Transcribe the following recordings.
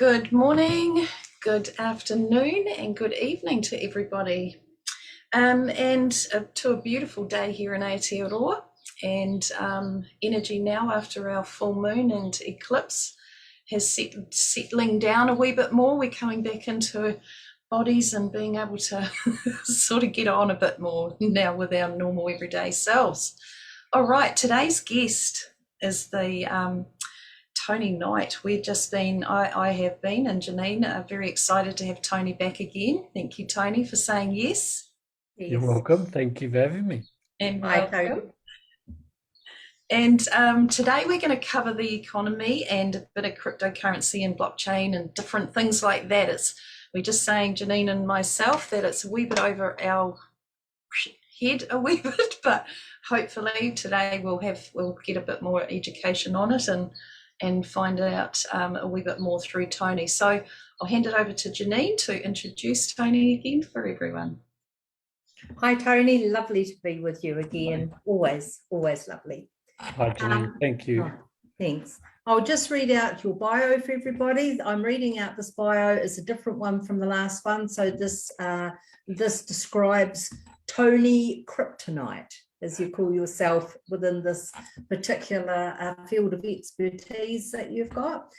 Good morning, good afternoon, and good evening to everybody. To a beautiful day here in Aotearoa, and energy now after our full moon and eclipse has settling down a wee bit more. We're coming back into bodies and being able to sort of get on a bit more now with our normal everyday selves. All right, today's guest is the Tony Knight. I have been, and Janine are very excited to have Tony back again. Thank you, Tony, for saying yes. You're welcome. Thank you for having me. And welcome. And today we're going to cover the economy and a bit of cryptocurrency and blockchain and different things like that. We're just saying, Janine and myself, that it's a wee bit over our head a wee bit, but hopefully today we'll get a bit more education on it and find out a wee bit more through Tony. So I'll hand it over to Janine to introduce Tony again for everyone. Hi, Tony. Lovely to be with you again. Always lovely. Hi, Janine. Thank you. Thanks. I'll just read out your bio for everybody. I'm reading out this bio. It's a different one from the last one. So this describes Tony Kryptonite, as you call yourself within this particular field of expertise that you've got.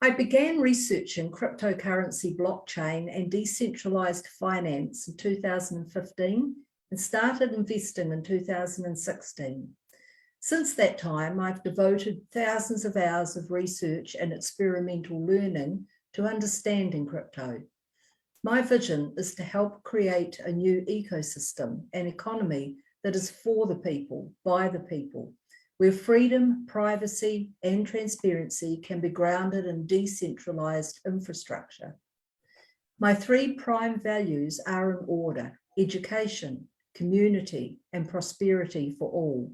I began researching cryptocurrency, blockchain, and decentralized finance in 2015 and started investing in 2016. Since that time, I've devoted thousands of hours of research and experimental learning to understanding crypto. My vision is to help create a new ecosystem and economy that is for the people, by the people, where freedom, privacy, and transparency can be grounded in decentralized infrastructure. My three prime values are in order: education, community, and prosperity for all.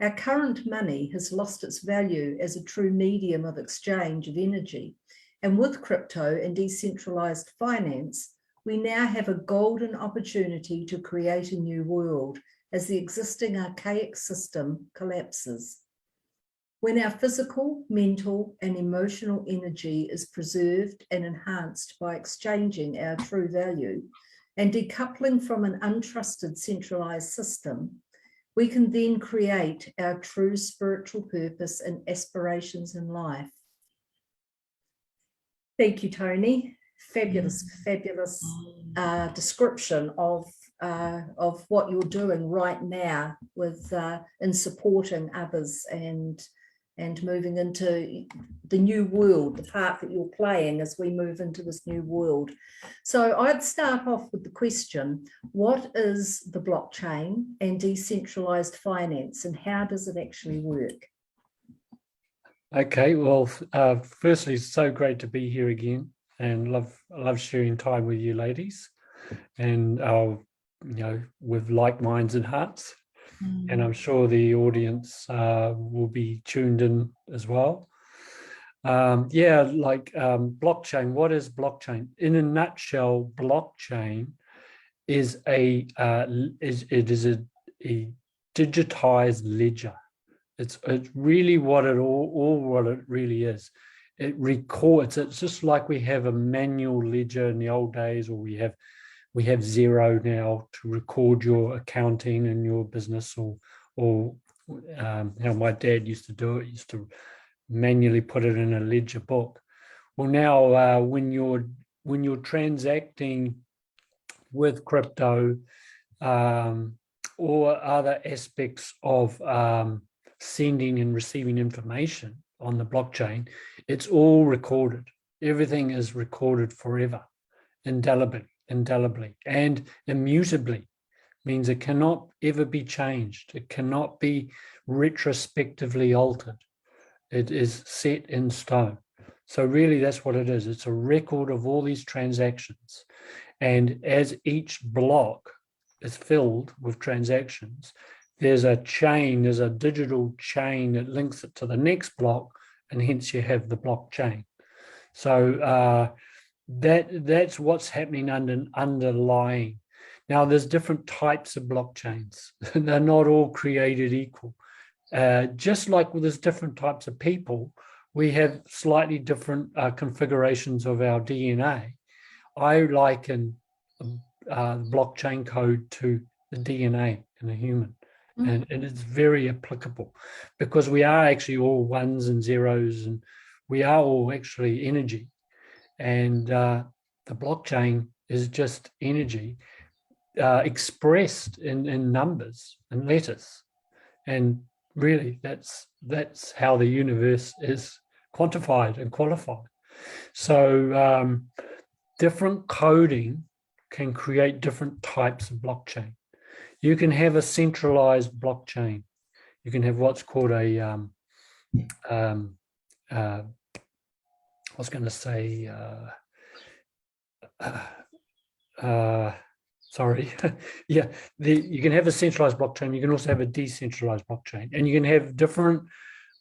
Our current money has lost its value as a true medium of exchange of energy, and with crypto and decentralized finance, we now have a golden opportunity to create a new world as the existing archaic system collapses. When our physical, mental, and emotional energy is preserved and enhanced by exchanging our true value and decoupling from an untrusted centralized system, we can then create our true spiritual purpose and aspirations in life. Thank you, Tony. Fabulous description of what you're doing right now with in supporting others and moving into the new world, the part that you're playing as we move into this new world. So I'd start off with the question: what is the blockchain and decentralized finance, and how does it actually work? Okay, well, firstly, it's so great to be here again, and love sharing time with you ladies, and with like minds and hearts. And I'm sure the audience will be tuned in as well. Blockchain. What is blockchain? In a nutshell, blockchain is a digitized ledger. It's really what it what it really is. It records. It's just like we have a manual ledger in the old days, or we have Xero now to record your accounting and your business, or how my dad used to do it. He used to manually put it in a ledger book. Well, now when you're transacting with crypto or other aspects of sending and receiving information on the blockchain, it's all recorded. Everything is recorded forever, indelibly and immutably. Means it cannot ever be changed. It cannot be retrospectively altered. It is set in stone. So really that's what it is. It's a record of all these transactions. And as each block is filled with transactions, there's a chain, there's a digital chain that links it to the next block, and hence you have the blockchain. So that's what's happening underlying. Now, there's different types of blockchains. They're not all created equal. Just like there's different types of people, we have slightly different configurations of our DNA. I liken blockchain code to the DNA in a human. And it's very applicable because we are actually all ones and zeros, and we are all actually energy. And the blockchain is just energy expressed in numbers and letters. And really, that's how the universe is quantified and qualified. So different coding can create different types of blockchain. You can have a centralized blockchain. You can have what's called a I was going to say sorry. Yeah, you can have a centralized blockchain. You can also have a decentralized blockchain, and you can have different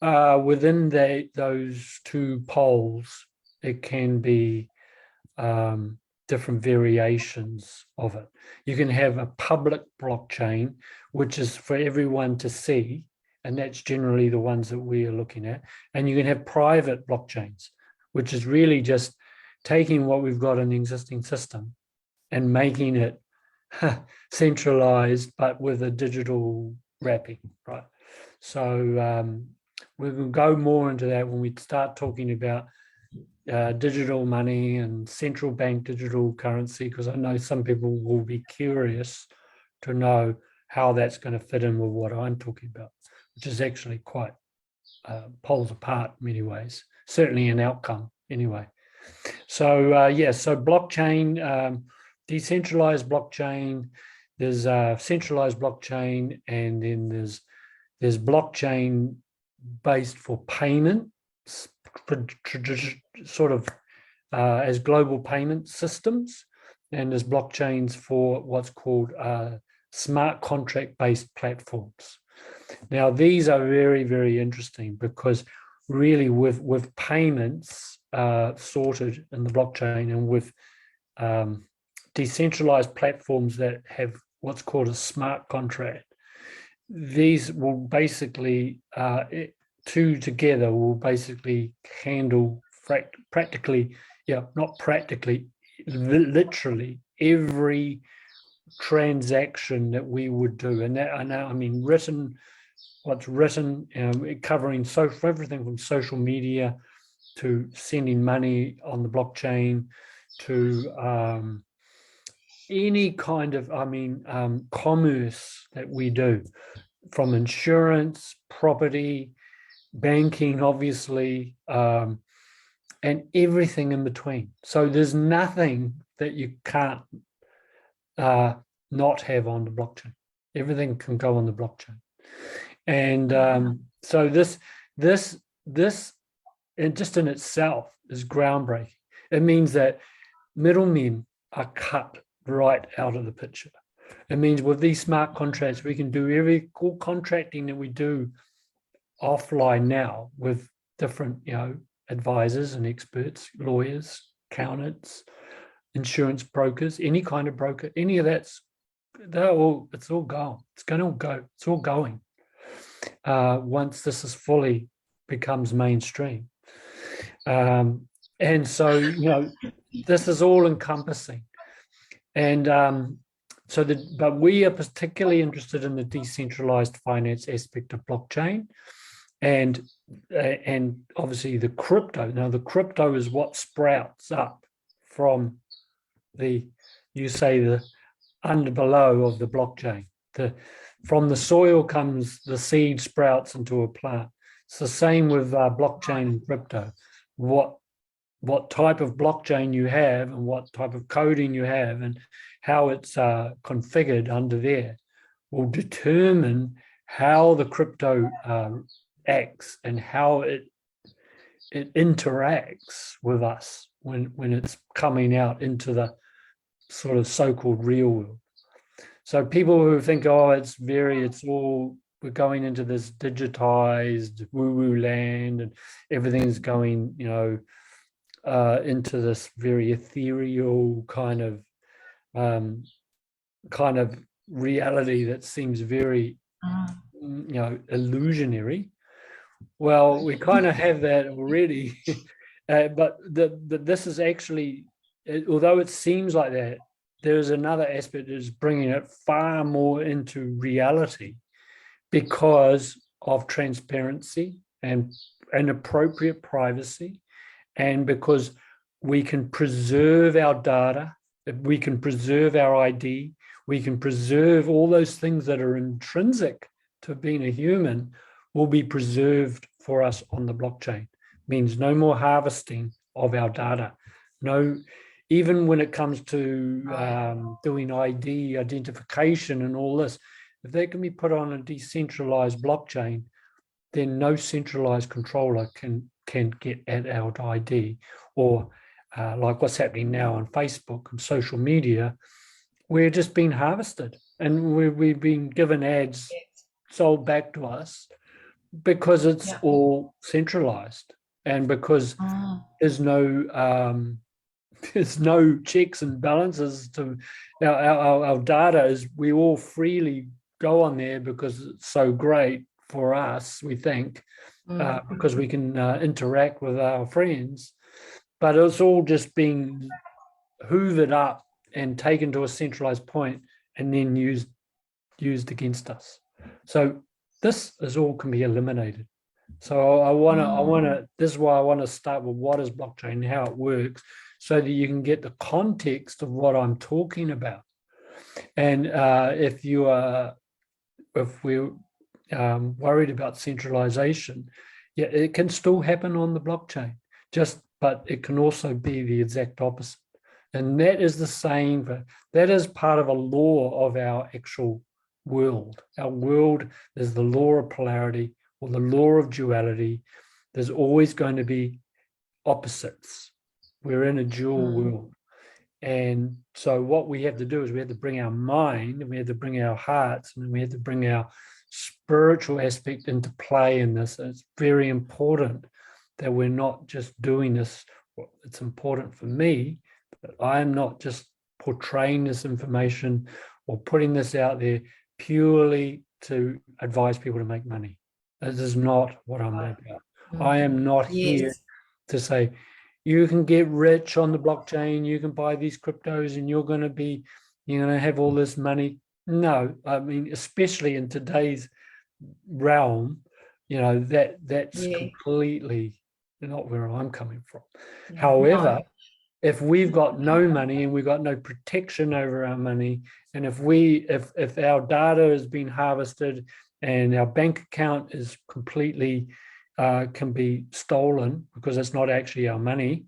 within those two poles. It can be different variations of it. You can have a public blockchain, which is for everyone to see, and that's generally the ones that we are looking at. And you can have private blockchains, which is really just taking what we've got in the existing system and making it centralized, but with a digital wrapping, right? So we will go more into that when we start talking about digital money and central bank digital currency, because I know some people will be curious to know how that's going to fit in with what I'm talking about, which is actually quite poles apart in many ways, certainly in outcome anyway. So yeah, so blockchain, decentralized blockchain, there's centralized blockchain, and then there's blockchain based for payments, sort of as global payment systems, and there's blockchains for what's called smart contract based platforms. Now these are very, very interesting because really with payments sorted in the blockchain, and with decentralized platforms that have what's called a smart contract, these will basically two together will basically handle practically, yeah, not practically, literally every transaction that we would do. And that, I mean, what's written, covering everything from social media to sending money on the blockchain to any kind of, commerce that we do, from insurance, property, banking, obviously, and everything in between. So there's nothing that you can't not have on the blockchain. Everything can go on the blockchain. And so this and just in itself is groundbreaking. It means that middlemen are cut right out of the picture. It means with these smart contracts, we can do all contracting that we do offline now with different, advisors and experts, lawyers, accountants, insurance brokers, any kind of broker, any of that's, it's all gone. It's going to go. It's all going once this is fully becomes mainstream. And so, this is all encompassing. And but we are particularly interested in the decentralized finance aspect of blockchain, and obviously the crypto. Now, the crypto is what sprouts up from the below of the blockchain. From the soil comes the seed, sprouts into a plant. It's the same with blockchain and crypto. What type of blockchain you have and what type of coding you have and how it's configured under there will determine how the crypto acts and how it interacts with us when it's coming out into the sort of so-called real world. So people who think, we're going into this digitized woo-woo land and everything's going, into this very ethereal kind of reality that seems very, illusionary. Well, we kind of have that already, but this is actually, although it seems like that, there's another aspect that is bringing it far more into reality because of transparency and appropriate privacy, and because we can preserve our data, we can preserve our ID, we can preserve all those things that are intrinsic to being a human will be preserved for us on the blockchain. Means no more harvesting of our data. No, even when it comes to doing ID identification and all this, if that can be put on a decentralized blockchain, then no centralized controller can get at our ID. Or like what's happening now on Facebook and social media, we're just being harvested and we've been given ads sold back to us because it's all centralized, and because there's no checks and balances to our data. Is we all freely go on there because it's so great for us, we think, because we can interact with our friends, but it's all just being hoovered up and taken to a centralized point and then used against us. So this is all can be eliminated. So I want to, this is why I want to start with what is blockchain and how it works, so that you can get the context of what I'm talking about. And if we're worried about centralization, yeah, it can still happen on the blockchain, but it can also be the exact opposite. And that is the same, that is part of a law of our actual world. Our world is the law of polarity or the law of duality. There's always going to be opposites. We're in a dual world. And so what we have to do is we have to bring our mind, and we have to bring our hearts, and we have to bring our spiritual aspect into play in this. And it's very important that we're not just doing this. It's important for me that I am not just portraying this information or putting this out there purely to advise people to make money. This is not what I'm about. I am not here to say, you can get rich on the blockchain, you can buy these cryptos and you're going to have all this money. No, I mean, especially in today's realm, that's completely not where I'm coming from. However, if we've got no money and we've got no protection over our money, and if our data has been harvested and our bank account is completely can be stolen because it's not actually our money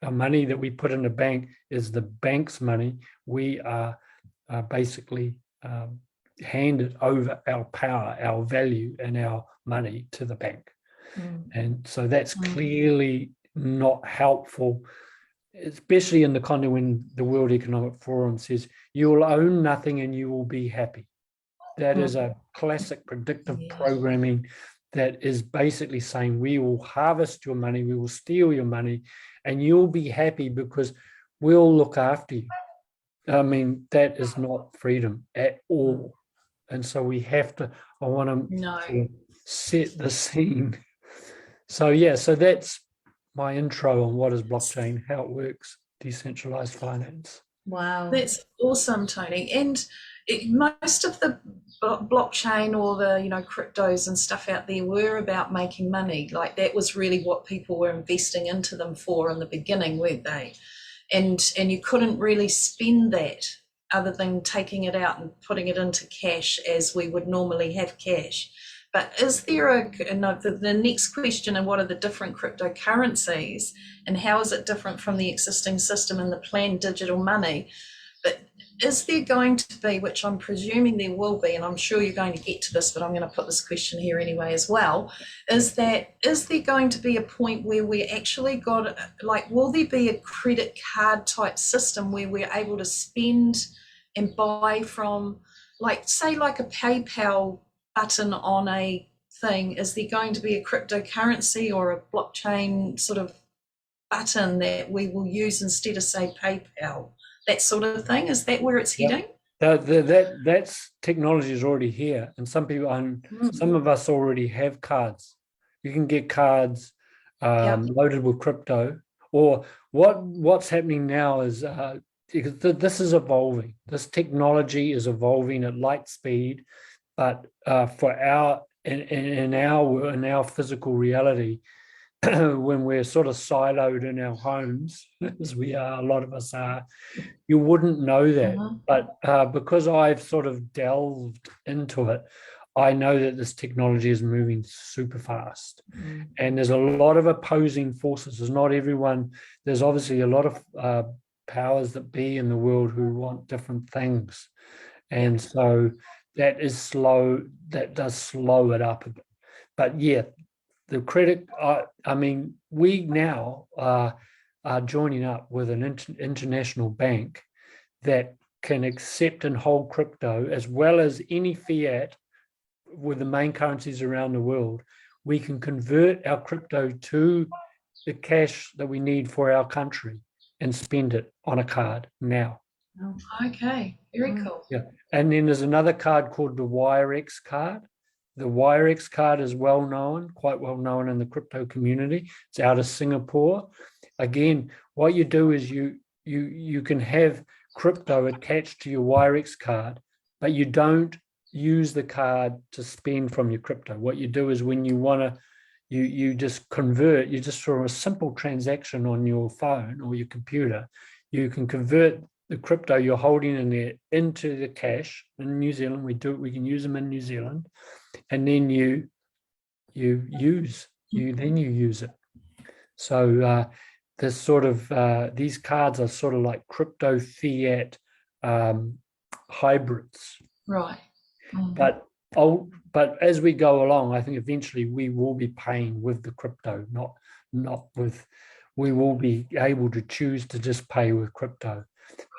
that we put in the bank is the bank's money. We are basically handed over our power, our value, and our money to the bank. And so that's clearly not helpful, especially in the context when the World Economic Forum says you will own nothing and you will be happy. That is a classic predictive programming that is basically saying we will harvest your money, we will steal your money, and you'll be happy because we'll look after you. I mean, that is not freedom at all. And so we have to, I want to set the scene. So so that's my intro on what is blockchain, how it works, decentralized finance. Wow. That's awesome, Tony. And most of the blockchain or the cryptos and stuff out there were about making money. Like that was really what people were investing into them for in the beginning, weren't they? And you couldn't really spend that other than taking it out and putting it into cash as we would normally have cash. But is there the next question, and what are the different cryptocurrencies and how is it different from the existing system and the planned digital money? But is there going to be, which I'm presuming there will be, and I'm sure you're going to get to this, but I'm going to put this question here anyway as well, is there going to be a point where we actually got, will there be a credit card type system where we're able to spend and buy from, say like a PayPal button on a thing? Is there going to be a cryptocurrency or a blockchain sort of button that we will use instead of, say, PayPal? That sort of thing? Is that where it's heading? That's technology is already here, and some people, some of us already have cards You can get cards Yeah. loaded with crypto. Or what's happening now is this is evolving. This technology is evolving at light speed, but for in our physical reality, when we're sort of siloed in our homes, as we are, a lot of us are, you wouldn't know that. Mhm. But because I've sort of delved into it, I know that this technology is moving super fast. And there's a lot of opposing forces. There's obviously a lot of powers that be in the world who want different things. And so that does slow it up a bit. But yeah, the credit, I mean, we now are joining up with an international bank that can accept and hold crypto as well as any fiat with the main currencies around the world. We can convert our crypto to the cash that we need for our country and spend it on a card now. Okay, very cool. Yeah. And then there's another card called the Wirex Card. The Wirex Card is quite well known in the crypto community. It's out of Singapore. Again, what you do is you can have crypto attached to your Wirex card, but you don't use the card to spend from your crypto. What you do is when you want to, you just convert, you just for a simple transaction on your phone or your computer, you can convert the crypto you're holding in there into the cash. In New Zealand, we can use them in New Zealand, and then you use it. So this sort of these cards are sort of like crypto fiat hybrids. Right. But as we go along, I think eventually we will be paying with the crypto, not with. We will be able to choose to just pay with crypto,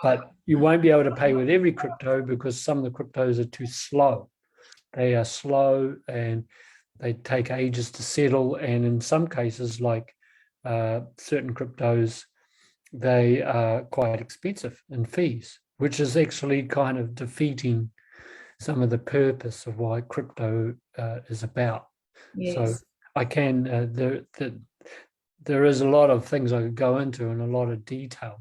but you won't be able to pay with every crypto because some of the cryptos are too slow. They are slow and they take ages to settle, and in some cases, like certain cryptos, they are quite expensive in fees, which is actually kind of defeating some of the purpose of why crypto is about. Yes. So I can there is a lot of things I could go into in a lot of detail,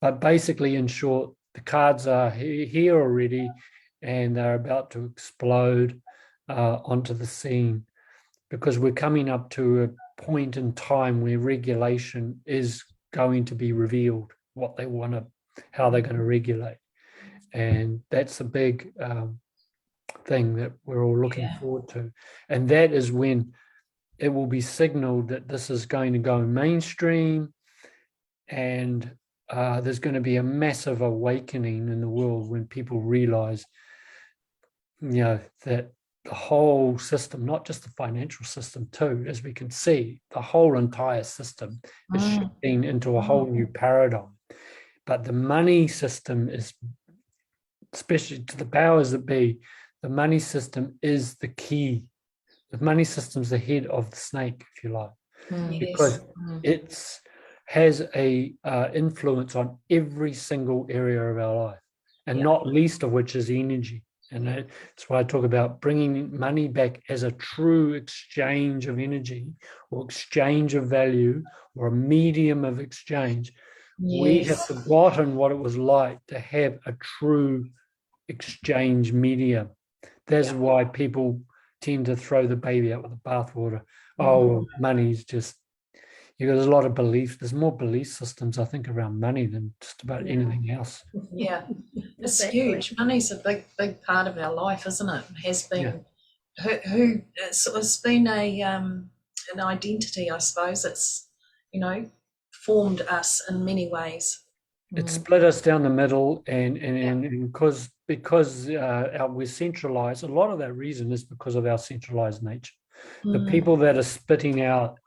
but basically, in short, the cards are here already, and they're about to explode onto the scene because we're coming up to a point in time where regulation is going to be revealed, what they want to, how they're going to regulate, and that's a big thing that we're all looking forward to, and that is when it will be signaled that this is going to go mainstream, and there's going to be a massive awakening in the world when people realize, that the whole system, not just the financial system too, as we can see, the whole entire system is shifting into a whole new paradigm. But the money system is, especially to the powers that be, the money system is the key. The money system's the head of the snake, if you like, because it has a influence on every single area of our life, and not least of which is energy. And that's why I talk about bringing money back as a true exchange of energy or exchange of value or a medium of exchange. We have forgotten what it was like to have a true exchange medium. That's why people tend to throw the baby out with the bathwater. Oh, money's just, there's a lot of belief. There's more belief systems, I think, around money than just about anything else. Yeah, it's huge. Money's a big part of our life, isn't it? It has been. It's been an identity, I suppose. It's formed us in many ways. It split us down the middle, and because we're centralized. A lot of that reason is because of our centralized nature. The people that are spitting out,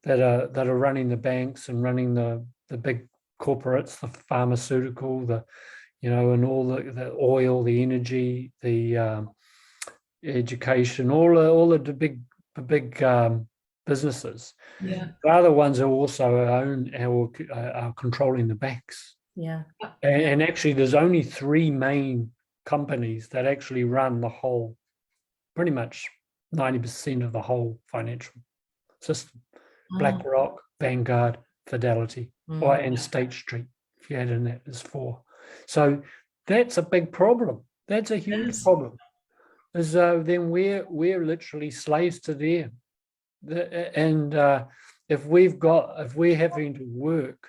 that are running the banks and running the big corporates, the pharmaceutical, and all the oil, the energy, the education, all the big businesses. They're the ones who also are controlling the banks. Yeah. And actually, there's only three main companies that actually run the whole, pretty much 90% of the whole financial system. BlackRock, Vanguard, Fidelity, and State Street, if you add in that, is 4. So that's a big problem. That's a huge problem. Is then we're literally slaves to them. If we're having to work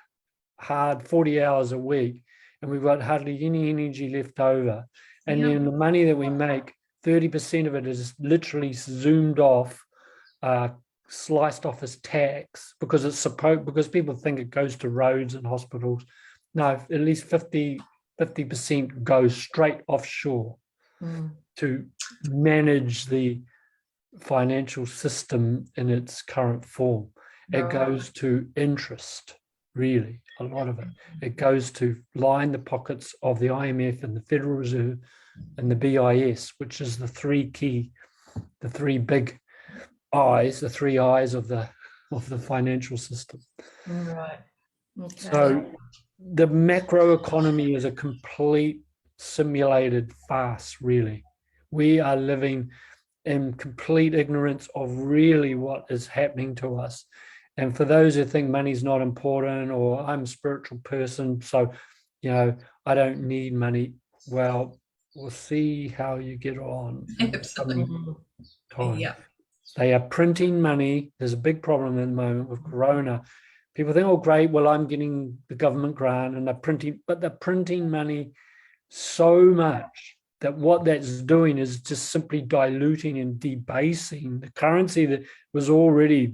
hard 40 hours a week and we've got hardly any energy left over, and then the money that we make, 30% of it is literally zoomed off, sliced off as tax, because people think it goes to roads and hospitals. No, at least 50% goes straight offshore to manage the financial system in its current form. It goes to interest, really, a lot of it. It goes to line the pockets of the IMF and the Federal Reserve and the BIS, which is the three big eyes, the 3 eyes of the financial system. Right. Okay. So the macroeconomy is a complete simulated farce, really. We are living in complete ignorance of really what is happening to us. And for those who think money's not important, or I'm a spiritual person, so, I don't need money, well, we'll see how you get on. Absolutely. Yeah. They are printing money. There's a big problem at the moment with Corona. People think, oh, great, well, I'm getting the government grant and they're printing money so much that what that's doing is just simply diluting and debasing the currency that was already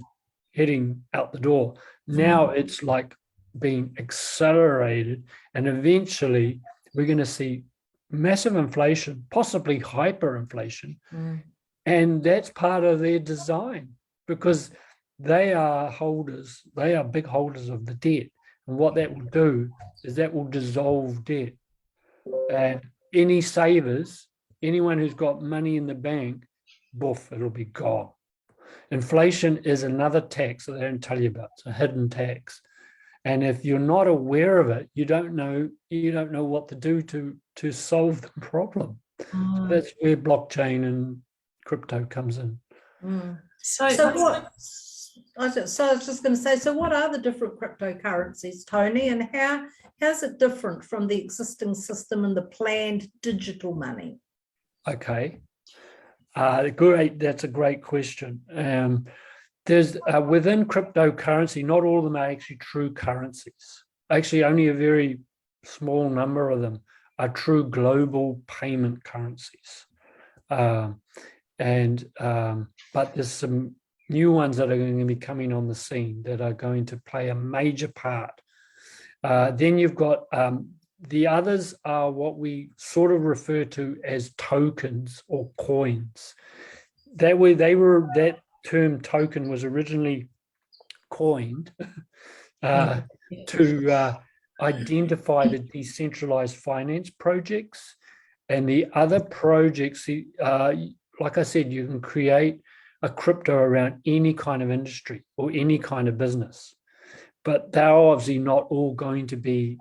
heading out the door. Now it's like being accelerated, and eventually we're going to see massive inflation, possibly hyperinflation. And that's part of their design, because they are big holders of the debt. And what that will do is that will dissolve debt. And any savers, anyone who's got money in the bank, boof, it'll be gone. Inflation is another tax that they don't tell you about. It's a hidden tax. And if you're not aware of it, you don't know what to do to solve the problem. So that's where blockchain and crypto comes in. So what? I was just going to say, so what are the different cryptocurrencies, Tony, and how's it different from the existing system and the planned digital money? Okay, great. That's a great question. There's within cryptocurrency, not all of them are actually true currencies. Actually, only a very small number of them are true global payment currencies. But there's some new ones that are going to be coming on the scene that are going to play a major part. Then you've got the others are what we sort of refer to as tokens or coins. That term token was originally coined to identify the decentralized finance projects, and the other projects. Like I said, you can create a crypto around any kind of industry or any kind of business, but they're obviously not all going to be,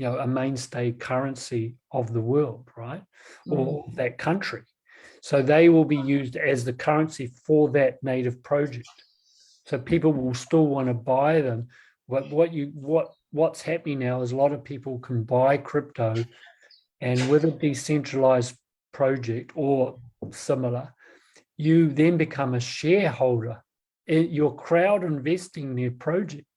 a mainstay currency of the world, right? Or that country. So they will be used as the currency for that native project. So people will still want to buy them. But what's happening now is a lot of people can buy crypto, and with a decentralized project or similar, you then become a shareholder. You're crowd investing their project,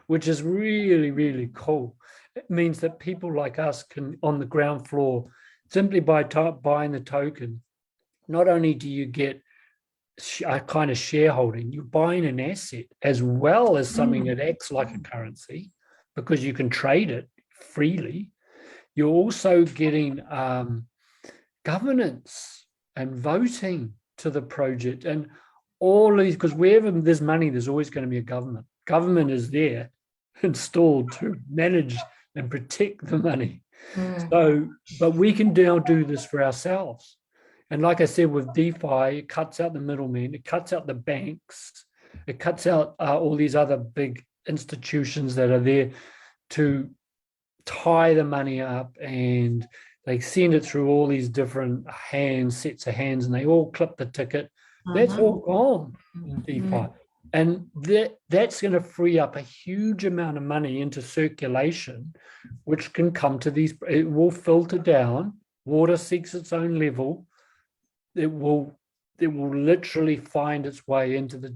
which is really, really cool. It means that people like us can, on the ground floor, simply by buying the token, not only do you get a kind of shareholding, you're buying an asset as well as something that acts like a currency, because you can trade it freely. You're also getting governance and voting to the project, and all these, because wherever there's money, there's always going to be a government. Government is there installed to manage and protect the money. So, but we can now do this for ourselves. And like I said, with DeFi, it cuts out the middlemen, it cuts out the banks, it cuts out all these other big institutions that are there to tie the money up, and they send it through all these different sets of hands, and they all clip the ticket. That's all gone in DeFi. And that's going to free up a huge amount of money into circulation, which can come to these. It will filter down. Water seeks its own level. It will literally find its way into the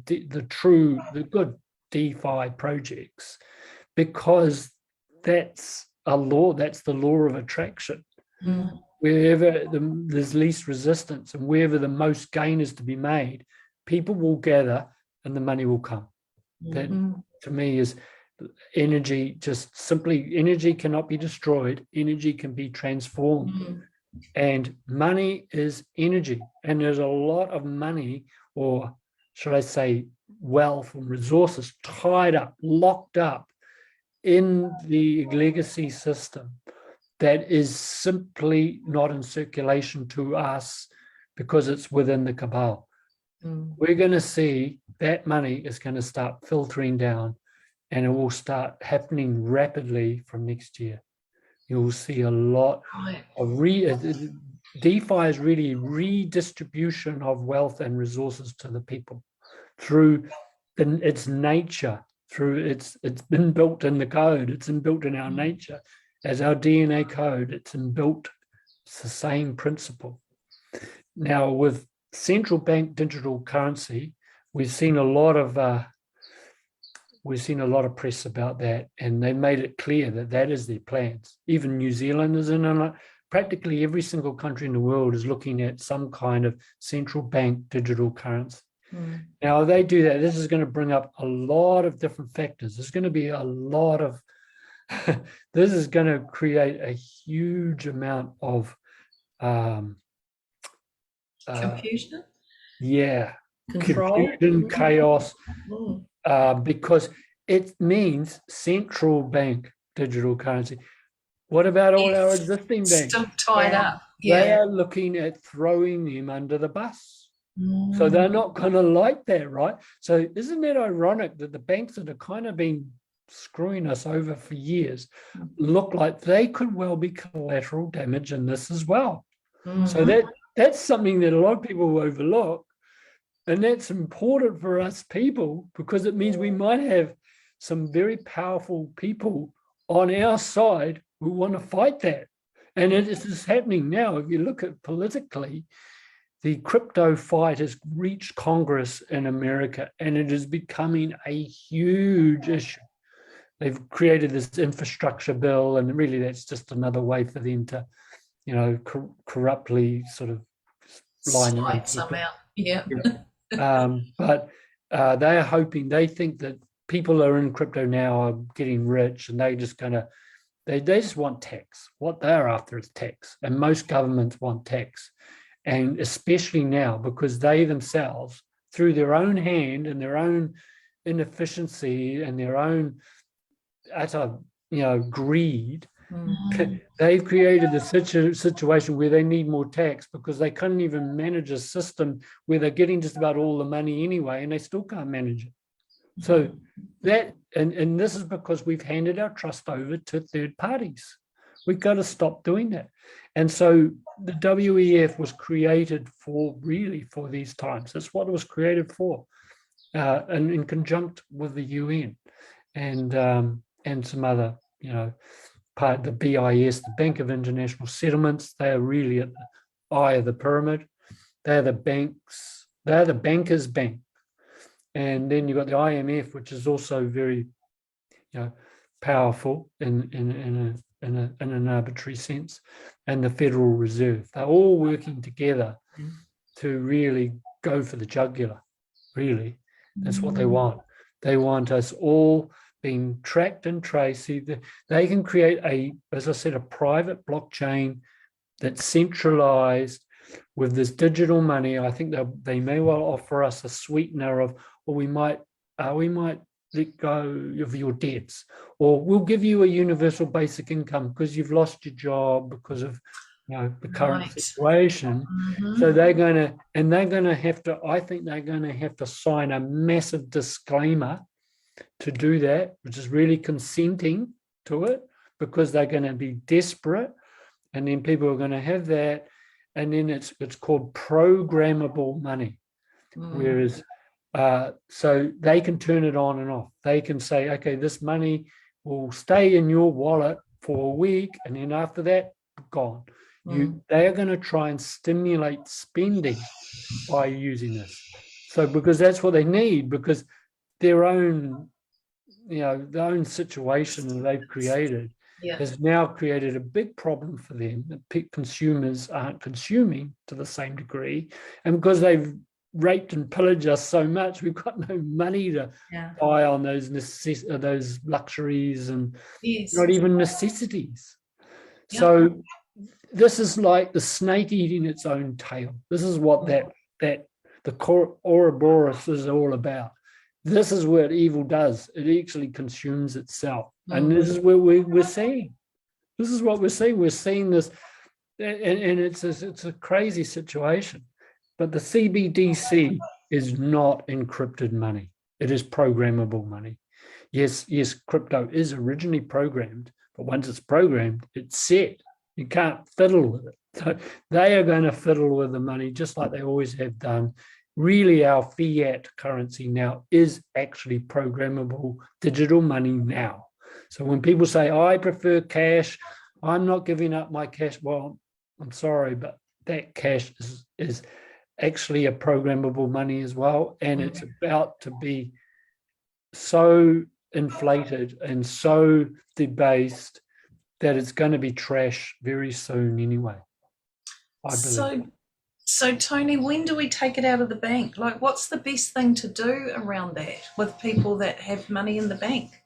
good DeFi projects, because that's a law. That's the law of attraction. Mm. Wherever there's least resistance and wherever the most gain is to be made, people will gather and the money will come. That to me is energy. Just simply, energy cannot be destroyed. Energy can be transformed. And money is energy. And there's a lot of money, or should I say wealth and resources, tied up, locked up in the legacy system that is simply not in circulation to us because it's within the cabal. We're going to see that money is going to start filtering down, and it will start happening rapidly from next year. You'll see a lot of DeFi is really redistribution of wealth and resources to the people through its nature, through it's been built in the code, it's inbuilt in our nature. As our DNA code, it's inbuilt. It's the same principle. Now, with central bank digital currency, we've seen a lot of press about that, and they made it clear that that is their plans. Even New Zealand is in practically every single country in the world is looking at some kind of central bank digital currency. Now, they do that. This is going to bring up a lot of different factors. There's going to be a lot of this is going to create a huge amount of confusion. Confusion, chaos, because it means central bank digital currency. What about all our existing banks? Still tied up. They are looking at throwing them under the bus. So they're not going to like that, right? So isn't it ironic that the banks that have kind of been screwing us over for years look like they could well be collateral damage in this as well? So that's something that a lot of people overlook, and that's important for us people, because it means we might have some very powerful people on our side who want to fight that. And it is happening now. If you look at politically, the crypto fight has reached Congress in America, and it is becoming a huge issue. They've created this infrastructure bill, and really that's just another way for them to, corruptly sort of line slide some out. But they are hoping, they think that people who are in crypto now are getting rich, and they just want tax. What they're after is tax, and most governments want tax. And especially now, because they themselves, through their own hand and their own inefficiency and their own utter, greed, they've created a situation where they need more tax, because they couldn't even manage a system where they're getting just about all the money anyway, and they still can't manage it. So that, and this is because we've handed our trust over to third parties. We've got to stop doing that. And so the WEF was created for these times. That's what it was created for, and in conjunct with the UN and some other, part, the BIS, the Bank of International Settlements. They are really at the eye of the pyramid. They're the banks. They're the bankers' bank. And then you've got the IMF, which is also very, powerful in an arbitrary sense, and the Federal Reserve. They're all working together to really go for the jugular. Really, that's what they want. They want us all being tracked and traced. See, they can create as I said, a private blockchain that's centralized with this digital money. I think they may well offer us a sweetener of, or we might let go of your debts, or we'll give you a universal basic income because you've lost your job because of the current situation. So they're going to have to, I think they're going to have to sign a massive disclaimer to do that, which is really consenting to it, because they're going to be desperate, and then people are going to have that, and then it's called programmable money. Whereas So they can turn it on and off. They can say, okay, this money will stay in your wallet for a week, and then after that, gone. They are going to try and stimulate spending by using this. So because that's what they need, because their own, their own situation that they've created has now created a big problem for them. That consumers aren't consuming to the same degree, and because they've raped and pillaged us so much, we've got no money to buy on those luxuries and not even necessities. So this is like the snake eating its own tail. This is what the Ouroboros is all about. This is what evil does. It actually consumes itself. And this is what we're seeing. This is what we're seeing. We're seeing this, and it's a crazy situation. But the CBDC is not encrypted money. It is programmable money. Yes, crypto is originally programmed, but once it's programmed, it's set. You can't fiddle with it. So they are going to fiddle with the money just like they always have done. Really, our fiat currency now is actually programmable digital money now. So when people say, I prefer cash, I'm not giving up my cash. Well, I'm sorry, but that cash is actually a programmable money as well. And it's about to be so inflated and so debased that it's going to be trash very soon anyway, I believe. So Tony, when do we take it out of the bank? Like, what's the best thing to do around that with people that have money in the bank?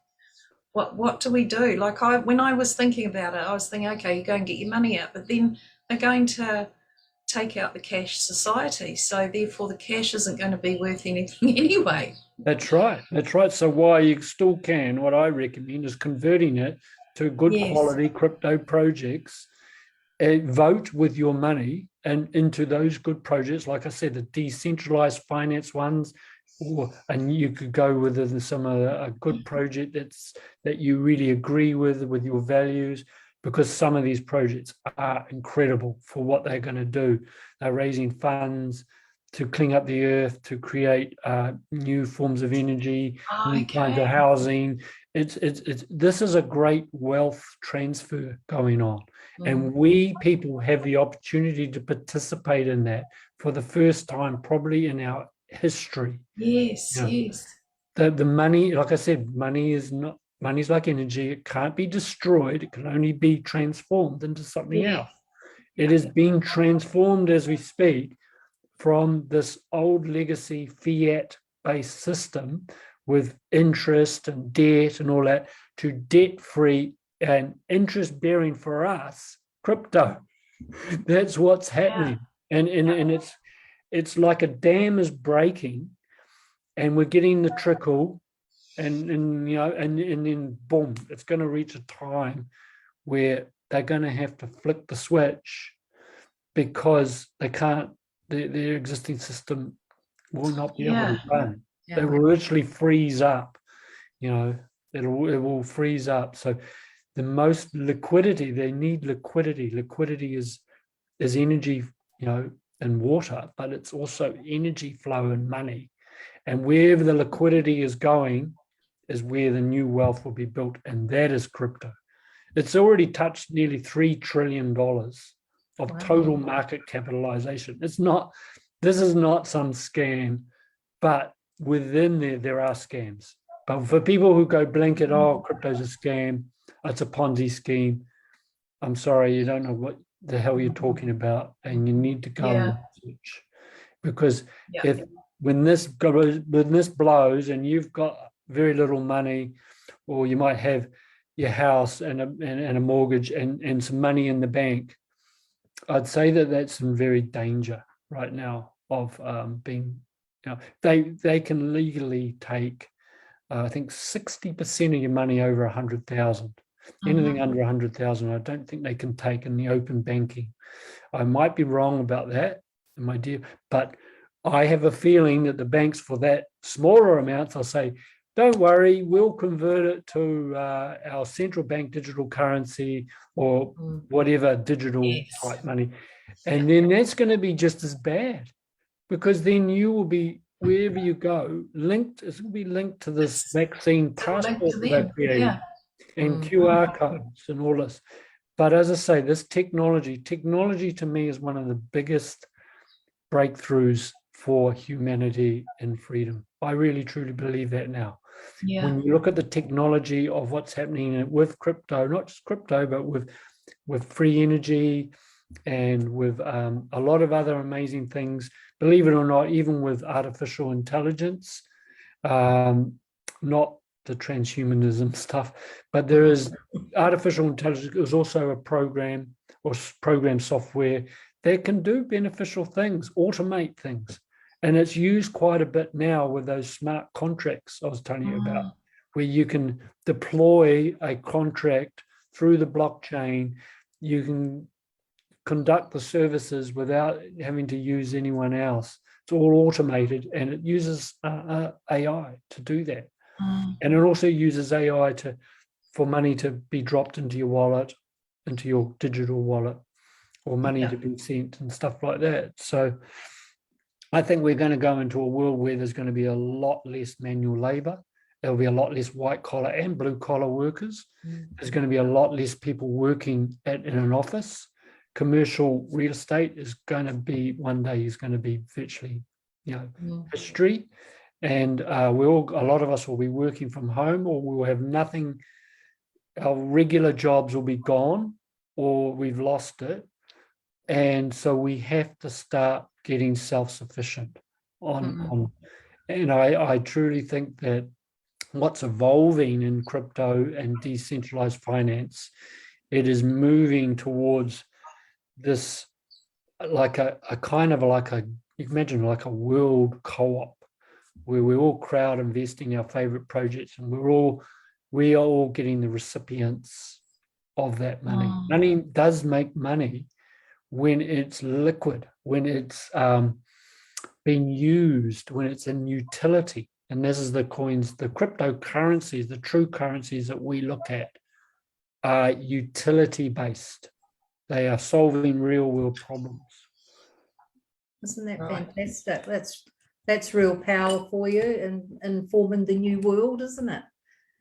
What do we do? Like, when I was thinking about it, I was thinking, okay, you go and get your money out, but then they're going to take out the cash society, so therefore the cash isn't going to be worth anything anyway. That's right. So why you still can, what I recommend is converting it to good quality crypto projects. Vote with your money and into those good projects, like I said, the decentralized finance ones, and you could go with some a good project that you really agree with your values, because some of these projects are incredible for what they're going to do. They're raising funds to clean up the earth, to create new forms of energy, new kinds of housing. This is a great wealth transfer going on. And we people have the opportunity to participate in that for the first time probably in our history. Yes. The money, like I said, money's like energy. It can't be destroyed. It can only be transformed into something else. It is being transformed as we speak from this old legacy fiat-based system with interest and debt and all that to debt-free and interest-bearing for us, crypto. That's what's happening. And it's like a dam is breaking and we're getting the trickle, and then boom, it's going to reach a time where they're going to have to flick the switch because they can't. Their existing system will not be able to run. They will literally freeze up. It will freeze up. So the most liquidity, they need liquidity. Liquidity is energy, and water, but it's also energy flow and money. And wherever the liquidity is going is where the new wealth will be built, and that is crypto. It's already touched nearly $3 trillion of total market capitalization. This is not some scam, but within there are scams. But for people who go blanket, crypto's a scam, it's a Ponzi scheme, I'm sorry, you don't know what the hell you're talking about, and you need to go and research. Because when this blows and you've got very little money, or you might have your house and a mortgage and some money in the bank, I'd say that that's in very danger right now of being, they can legally take, I think 60% of your money over 100,000. Anything under 100,000, I don't think they can take in the open banking. I might be wrong about that, my dear, but I have a feeling that the banks for that smaller amounts, I'll say, don't worry, we'll convert it to our central bank digital currency or whatever digital type money. And then that's going to be just as bad, because then you will be wherever you go, it's going to be linked to this vaccine It's all linked passport to that they're them. creating, Yeah. and QR codes and all this. But as I say, this technology to me is one of the biggest breakthroughs for humanity and freedom. I really truly believe that now. Yeah. When you look at the technology of what's happening with crypto, not just crypto, but with free energy and with a lot of other amazing things, believe it or not, even with artificial intelligence, not the transhumanism stuff, but there is artificial intelligence is also a program or program software that can do beneficial things, automate things. And it's used quite a bit now with those smart contracts I was telling you about, where you can deploy a contract through the blockchain. You can conduct the services without having to use anyone else. It's all automated, and it uses AI to do that. And it also uses AI for money to be dropped into your wallet, into your digital wallet, or money to be sent and stuff like that. So I think we're going to go into a world where there's going to be a lot less manual labor. There'll be a lot less white collar and blue collar workers. There's going to be a lot less people working in an office. Commercial real estate is going to be, one day is going to be virtually, history. And a lot of us will be working from home, or we will have nothing. Our regular jobs will be gone, or we've lost it. And so we have to start getting self-sufficient on and I truly think that what's evolving in crypto and decentralized finance, it is moving towards this like a kind of like a, you can imagine like a world co-op where we're all crowd investing our favorite projects, and we are all getting the recipients of that money. Money does make money when it's liquid, when it's being used, when it's in utility. And this is the coins, the cryptocurrencies, the true currencies that we look at are utility based. They are solving real world problems. Isn't that fantastic? That's real power for you in informing the new world, isn't it?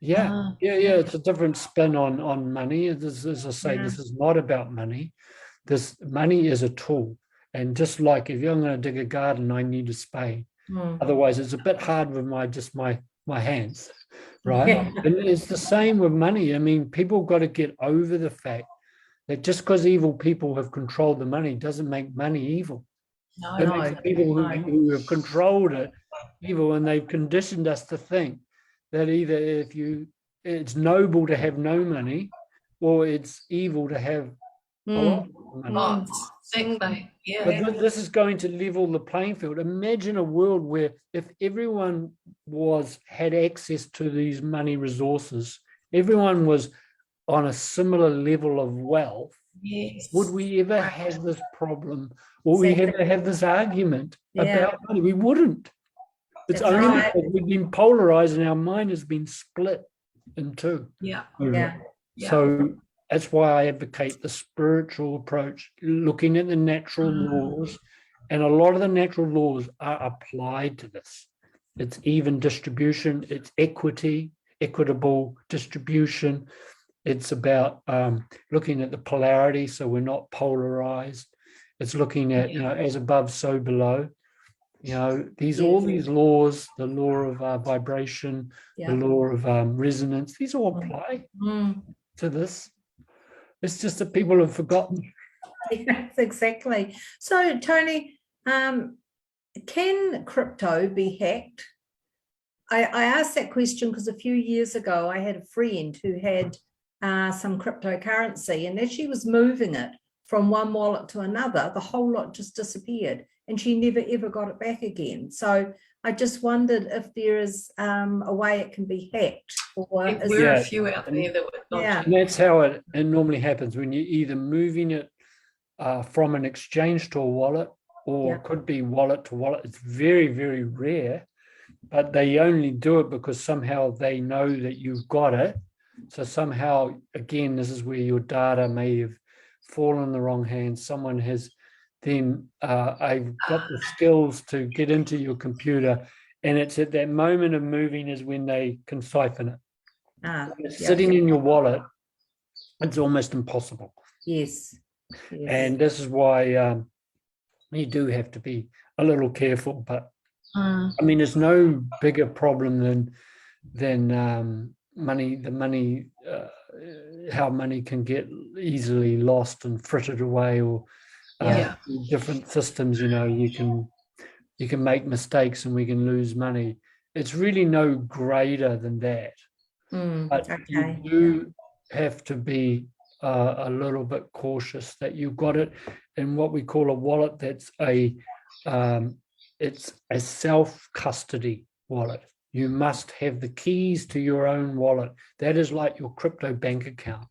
Yeah. It's a different spin on money. As I say, this is not about money. This money is a tool. And just like if I'm going to dig a garden, I need a spade. Otherwise, it's a bit hard with my hands, right? And it's the same with money. I mean, people got to get over the fact that just because evil people have controlled the money doesn't make money evil. It makes people who have controlled it evil, and they've conditioned us to think that either it's noble to have no money, or it's evil to have a lot of money. But this is going to level the playing field. Imagine a world where if everyone had access to these money resources, everyone was on a similar level of wealth, would we ever have this problem, or we ever have this argument about money? We wouldn't. It's only because we've been polarized and our mind has been split in two. So that's why I advocate the spiritual approach, looking at the natural laws, and a lot of the natural laws are applied to this. It's even distribution, it's equitable distribution. It's about looking at the polarity, so we're not polarized. It's looking at, as above, so below. All these laws, the law of vibration, the law of resonance, these all apply to this. It's just that people have forgotten. Yes, exactly. So, Tony, can crypto be hacked? I asked that question because a few years ago I had a friend who had some cryptocurrency, and as she was moving it from one wallet to another, the whole lot just disappeared, and she never ever got it back again. So I just wondered if there is a way it can be hacked. Or there are a few out there that would not. And that's how it normally happens when you're either moving it from an exchange to a wallet, or it could be wallet to wallet. It's very, very rare, but they only do it because somehow they know that you've got it. So somehow, again, this is where your data may have fallen in the wrong hands. Someone has then I've got the skills to get into your computer, and it's at that moment of moving is when they can siphon it. When it's sitting in your wallet, it's almost impossible. Yes. And this is why you do have to be a little careful. But I mean, there's no bigger problem than money, how money can get easily lost and frittered away, or different systems. You know, you can make mistakes and we can lose money. It's really no greater than that. But you do have to be a little bit cautious that you've got it in what we call a wallet that's it's a self-custody wallet. You must have the keys to your own wallet. That is like your crypto bank account.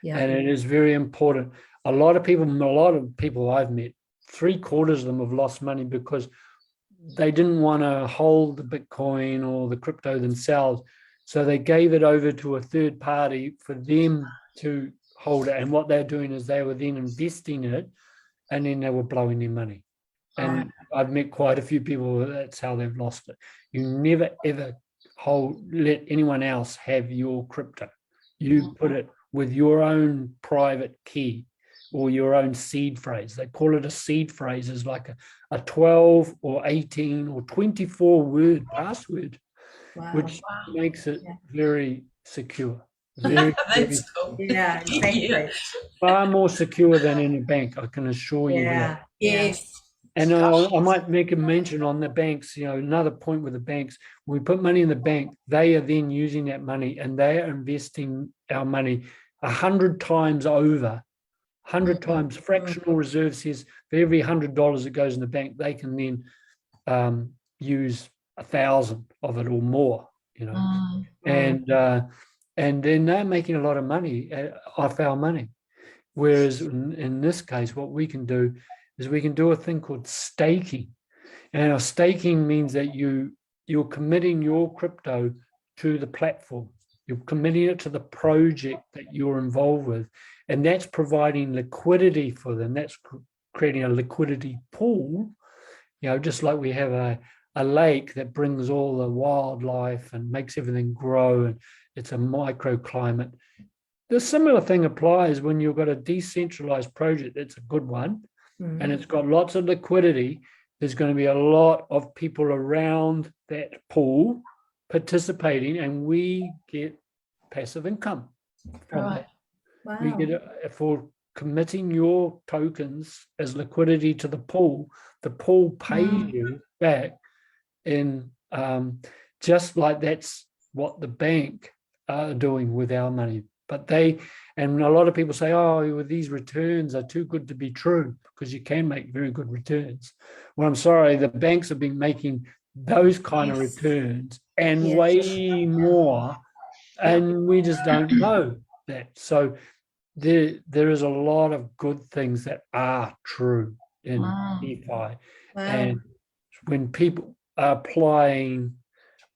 And it is very important. A lot of people I've met, 3/4 of them have lost money because they didn't want to hold the Bitcoin or the crypto themselves. So they gave it over to a third party for them to hold it. And what they're doing is they were then investing it, and then they were blowing their money. And I've met quite a few people, that's how they've lost it. You never, ever let anyone else have your crypto. You put it with your own private key or your own seed phrase. They call it a seed phrase, is like a 12 or 18 or 24 word password, which makes it very secure. Very, That's cool. Yeah, exactly. Far more secure than in a bank, I can assure you that. Yes. And I might make a mention on the banks, you know, another point with the banks, when we put money in the bank, they are then using that money and they are investing our money 100 times over, 100 times. Fractional reserve says for every $100 that goes in the bank, they can then use 1,000 of it or more, you know. And then they're making a lot of money off our money. Whereas in this case, what we can do is we can do a thing called staking. And our staking means that you're committing your crypto to the platform. You're committing it to the project that you're involved with. And that's providing liquidity for them. That's creating a liquidity pool, you know, just like we have a lake that brings all the wildlife and makes everything grow, and it's a microclimate. The similar thing applies when you've got a decentralized project that's a good one, and it's got lots of liquidity. There's going to be a lot of people around that pool participating, and we get passive income from that. We get it for committing your tokens as liquidity to the pool. The pool pays you back in just like that's what the bank are doing with our money. But and a lot of people say, oh, these returns are too good to be true, because you can make very good returns. Well, I'm sorry, the banks have been making those kind of returns and way more, and we just don't know that. So there is a lot of good things that are true in DeFi. And when people are applying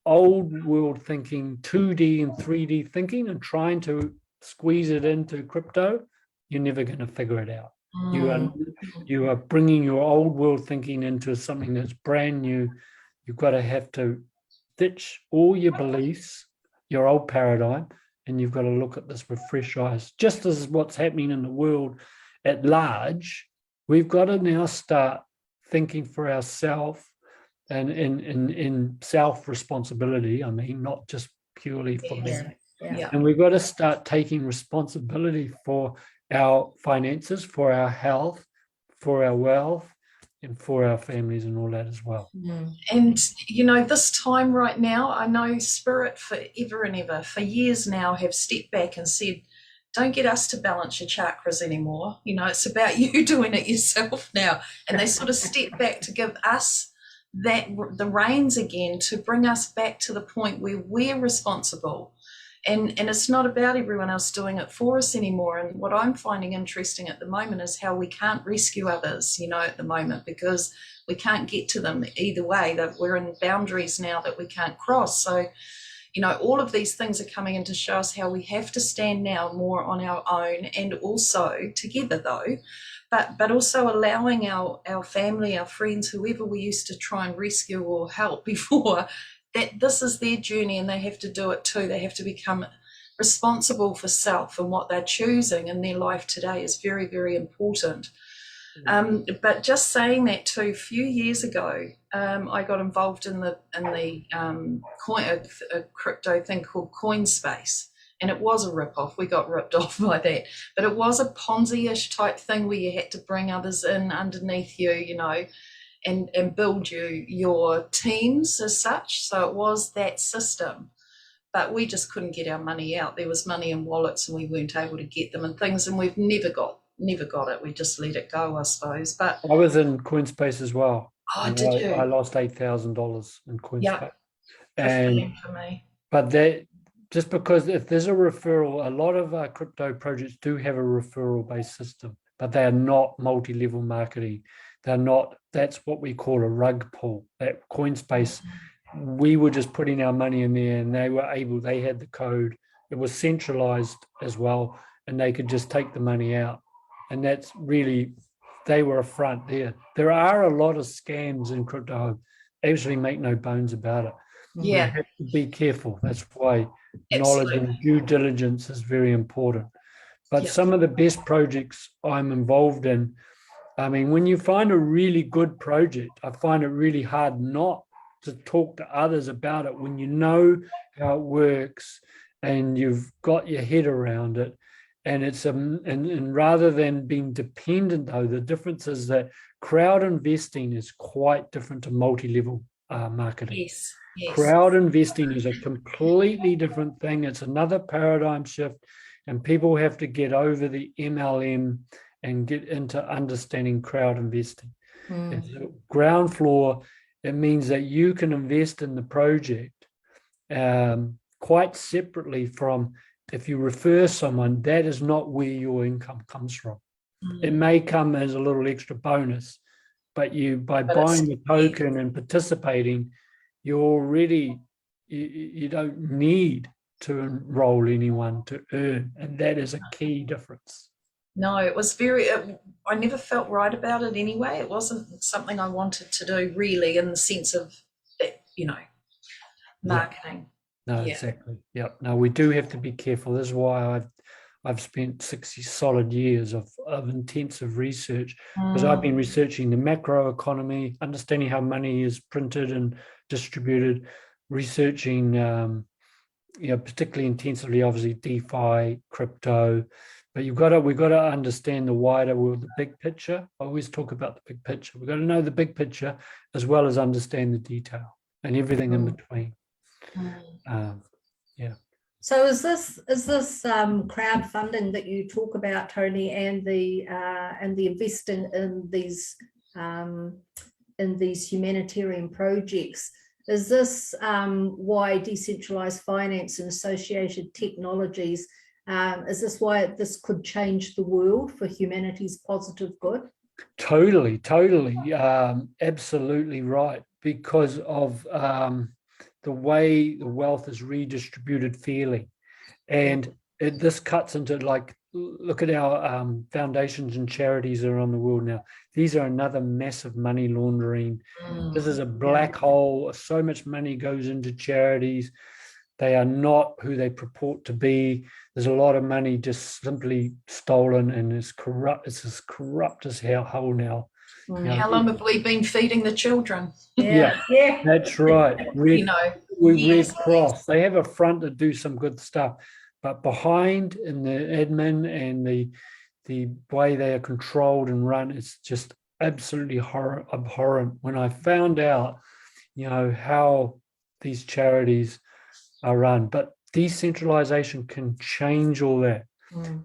old world thinking, 2D and 3D thinking, and trying to squeeze it into crypto, you're never going to figure it out. You are bringing your old world thinking into something that's brand new. You've got to have to ditch all your beliefs, your old paradigm, and you've got to look at this with fresh eyes. Just as what's happening in the world at large, we've got to now start thinking for ourselves, and in self-responsibility, I mean, not just purely for me. And we've got to start taking responsibility for our finances, for our health, for our wealth, and for our families and all that as well. And, you know, this time right now, I know Spirit forever and ever, for years now, have stepped back and said, don't get us to balance your chakras anymore. You know, it's about you doing it yourself now. And they sort of step back to give us the reins again, to bring us back to the point where we're responsible. And it's not about everyone else doing it for us anymore. And what I'm finding interesting at the moment is how we can't rescue others, you know, at the moment, because we can't get to them either way. That we're in boundaries now that we can't cross. So, you know, all of these things are coming in to show us how we have to stand now more on our own, and also together though. but also allowing our family, our friends, whoever we used to try and rescue or help before, that this is their journey and they have to do it too. They have to become responsible for self, and what they're choosing in their life today is very, very important. But just saying that too, a few years ago, I got involved in the a crypto thing called CoinSpace, and it was a rip-off. We got ripped off by that, but it was a Ponzi-ish type thing where you had to bring others in underneath you, you know, and build your teams as such. So it was that system, but we just couldn't get our money out. There was money in wallets and we weren't able to get them and things, and we've never got it. We just let it go, I suppose. But I was in CoinSpace as well. oh, did you? I lost $8,000 in CoinSpace. Yeah, and for me. But that, just because if there's a referral, a lot of crypto projects do have a referral-based system, but they are not multi-level marketing. They're not. That's what we call a rug pull. At CoinSpace, we were just putting our money in there, and they had the code. It was centralized as well, and they could just take the money out. And that's really, they were a front there. There are a lot of scams in crypto. Absolutely, make no bones about it. Yeah. You have to be careful. That's why Absolutely. knowledge and due diligence is very important. But Yeah. some of the best projects I'm involved in, I mean, when you find a really good project, I find it really hard not to talk to others about it when you know how it works and you've got your head around it. And it's and rather than being dependent, though, the difference is that crowd investing is quite different to multi-level marketing. Yes. Yes. Crowd investing is a completely different thing. It's another paradigm shift, and people have to get over the MLM and get into understanding crowd investing. It's a ground floor. It means that you can invest in the project quite separately from, if you refer someone, that is not where your income comes from. It may come as a little extra bonus, but by buying the token and participating, you're already, you don't need to enroll anyone to earn. And that is a key difference. No, it was I never felt right about it anyway. It wasn't something I wanted to do really, in the sense of, marketing. No, exactly. Yep. No, we do have to be careful. This is why I've spent 60 solid years of intensive research, because I've been researching the macro economy, understanding how money is printed and distributed, researching, particularly intensively, obviously DeFi, crypto. But we've got to understand the wider world, the big picture. I always talk about the big picture. We've got to know the big picture as well as understand the detail and everything in between. So is this crowdfunding that you talk about, Tony, and the investing in these humanitarian projects? Is this why decentralized finance and associated technologies? Is this why this could change the world for humanity's positive good? Totally, absolutely right. Because of the way the wealth is redistributed fairly. And this cuts into, like, look at our foundations and charities that are on the world now. These are another massive money laundering. This is a black hole. So much money goes into charities. They are not who they purport to be. There's a lot of money just simply stolen, and it's corrupt. It's as corrupt as hell now. How long have we been feeding the children? Yeah, that's right. Red Cross, they have a front to do some good stuff, but behind in the admin and the way they are controlled and run, it's just absolutely abhorrent. When I found out, how these charities are run, but decentralization can change all that.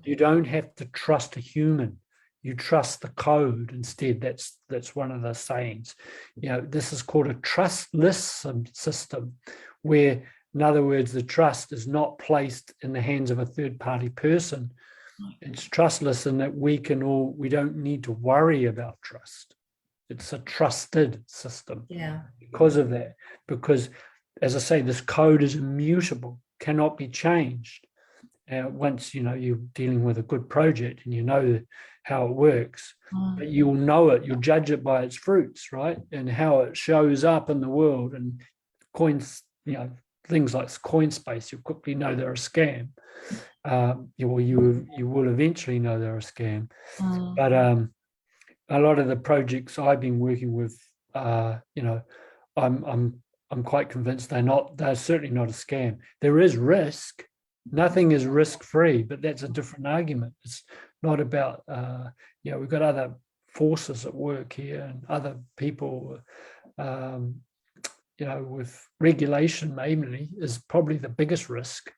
You don't have to trust a human. You trust the code instead. That's one of the sayings. This is called a trustless system, where, in other words, the trust is not placed in the hands of a third-party person. It's trustless in that we don't need to worry about trust. It's a trusted system. Because of that. Because, as I say, this code is immutable, cannot be changed. Once you're dealing with a good project and you know how it works, but you'll know it, you'll judge it by its fruits, right? And how it shows up in the world. And coins, things like Coinspace, you'll quickly know they're a scam. You will eventually know they're a scam. But a lot of the projects I've been working with, I'm quite convinced they're certainly not a scam. There is risk. Nothing is risk-free, but that's a different argument. It's not about, we've got other forces at work here and other people, with regulation mainly is probably the biggest risk.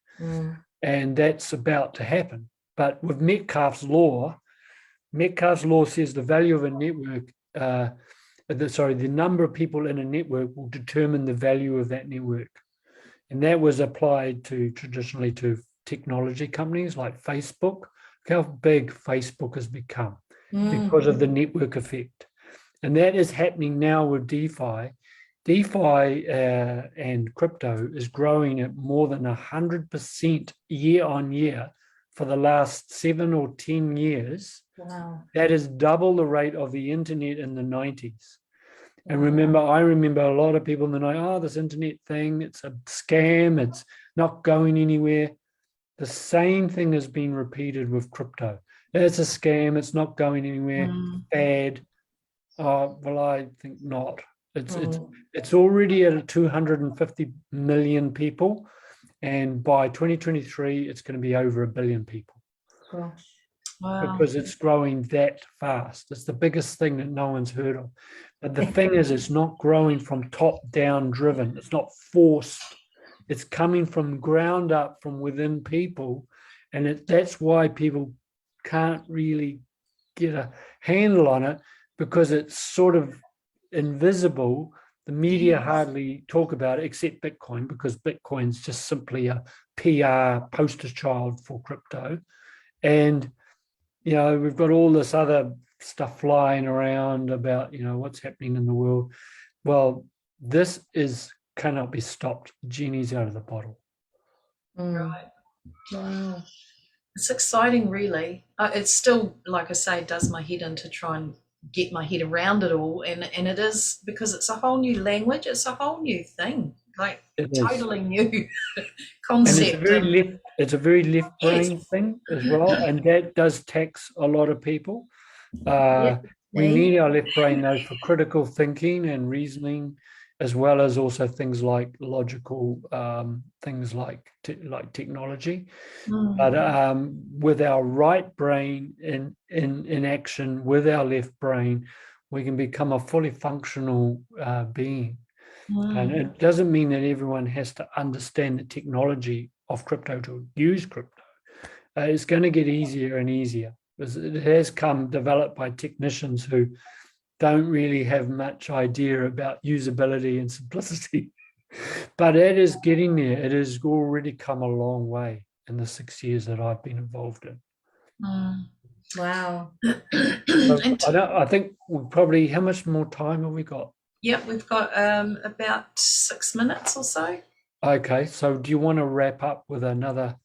And that's about to happen. But with Metcalfe's law says the value of a network, the number of people in a network will determine the value of that network. And that was applied traditionally to technology companies like Facebook. Look how big Facebook has become because of the network effect. And that is happening now with DeFi. DeFi and crypto is growing at more than 100% year on year for the last 7 or 10 years. Wow. That is double the rate of the internet in the 90s. And I remember a lot of people in the night, this internet thing, it's a scam, it's not going anywhere. The same thing has been repeated with crypto. It's a scam, it's not going anywhere, bad. Well, I think not. It's already at 250 million people. And by 2023, it's going to be over 1 billion people. Gosh. Wow. Because it's growing that fast. It's the biggest thing that no one's heard of. But the thing is, it's not growing from top down driven. It's not forced. It's coming from ground up, from within people. And that's why people can't really get a handle on it, because it's sort of invisible. The media hardly talk about it, except Bitcoin, because Bitcoin's just simply a PR poster child for crypto. And we've got all this other stuff flying around about, what's happening in the world. Well, this cannot be stopped. The genie's out of the bottle. Right. Wow. It's exciting, really. It's still, like I say, does my head in to try and get my head around it all. And it is, because it's a whole new language. It's a whole new thing, like totally new concept. And it's a very left brain thing as well. And that does tax a lot of people. We need our left brain, though, for critical thinking and reasoning, as well as also things like logical things like technology. But with our right brain in action, with our left brain, we can become a fully functional being. And it doesn't mean that everyone has to understand the technology of crypto to use crypto. It's going to get easier and easier. It has come developed by technicians who don't really have much idea about usability and simplicity. But it is getting there. It has already come a long way in the 6 years that I've been involved in. Wow. I think we probably, how much more time have we got? Yep, we've got about 6 minutes or so. Okay, so do you want to wrap up with another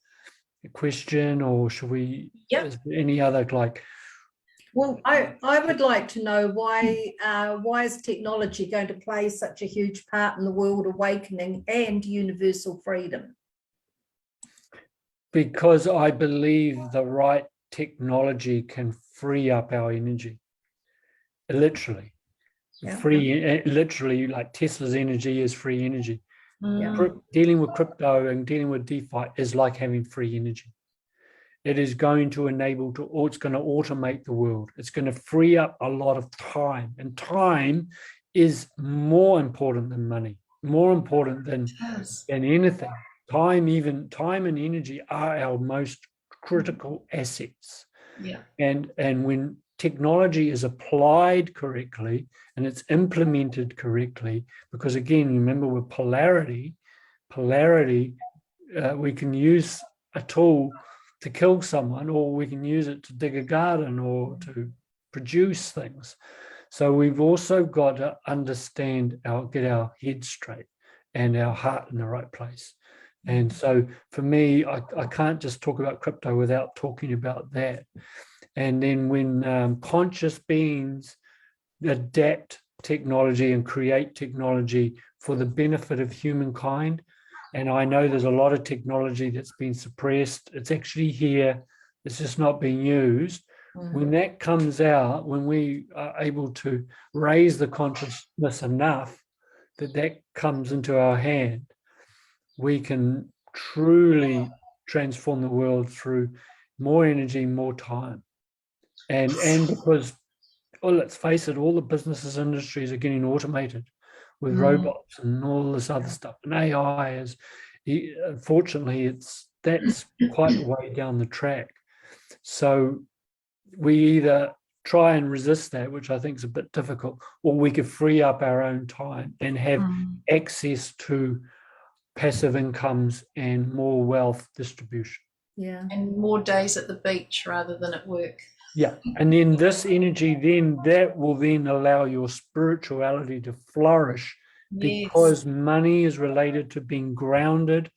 question, or should we? Yep. Is there any other Well, I would like to know why is technology going to play such a huge part in the world awakening and universal freedom? Because I believe the right technology can free up our energy. Literally. Literally, like Tesla's energy is free energy. Dealing with crypto and dealing with DeFi is like having free energy. It is going to it's going to automate the world. It's going to free up a lot of time. And time is more important than money, more important than anything. Time and energy are our most critical assets. Yeah. And when technology is applied correctly and it's implemented correctly, because again, remember with polarity, we can use a tool to kill someone, or we can use it to dig a garden or to produce things. So we've also got to get our head straight and our heart in the right place. And so for me, I can't just talk about crypto without talking about that. And then when conscious beings adapt technology and create technology for the benefit of humankind, and I know there's a lot of technology that's been suppressed, it's actually here, it's just not being used. When that comes out, when we are able to raise the consciousness enough that that comes into our hand, we can truly transform the world through more energy, more time. And because, well, let's face it, all the businesses industries are getting automated with robots and all this other stuff. And AI is, unfortunately, that's quite a way down the track. So we either try and resist that, which I think is a bit difficult, or we could free up our own time and have access to passive incomes and more wealth distribution. Yeah. And more days at the beach rather than at work. Yeah. And then this energy, then that will then allow your spirituality to flourish, because money is related to being grounded